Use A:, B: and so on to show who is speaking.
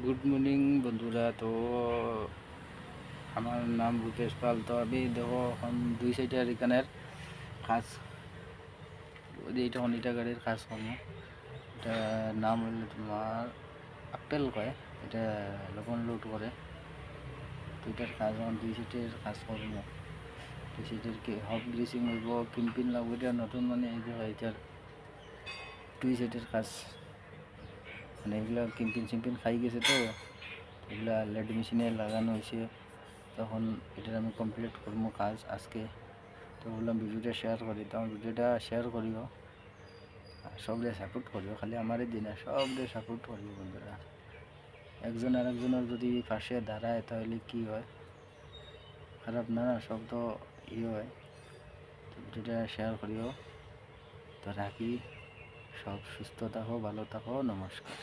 A: Good morning বন্ধুরা। তো আমার নাম রূপেশ পাল। তো আমি দেখো এখন 2 সাইডের এখানের কাজ, এইটা অনিটা গাড়ির কাজ করবো। এটা নাম হইলে তোমার আপেল কয়, এটা লবণ লোড করে। তো এটার কাজ এখন 2 সাইডের কাজ করবো। 2 সাইডের কি হব গ্রিসিং হইব, কিনপিন লাগবে। এটা নতুন মানে এই যে এটার 2 সাইডের কাজ, মানে এগুলো কিনপিন সিমপিন খাই গেছে। তো এগুলা লেড মেশিনে লাগানো হয়েছে। তখন এটার আমি কমপ্লিট করবো কাজ আজকে। তো বললাম ভিডিওটা শেয়ার করি, তো আমার ভিডিওটা শেয়ার করিও, সবরে সাপোর্ট করিও, খালি আমারই দিন না, সবরে সাপোর্ট করিও বন্ধুরা। একজন আর একজনের যদি পাশে দাঁড়ায় তাহলে কি হয়, খারাপ না, সব তো হয়। তো ভিডিওটা শেয়ার করিও। তো রাখি, সব সুস্থ থাকো, ভালো থাকো, নমস্কার।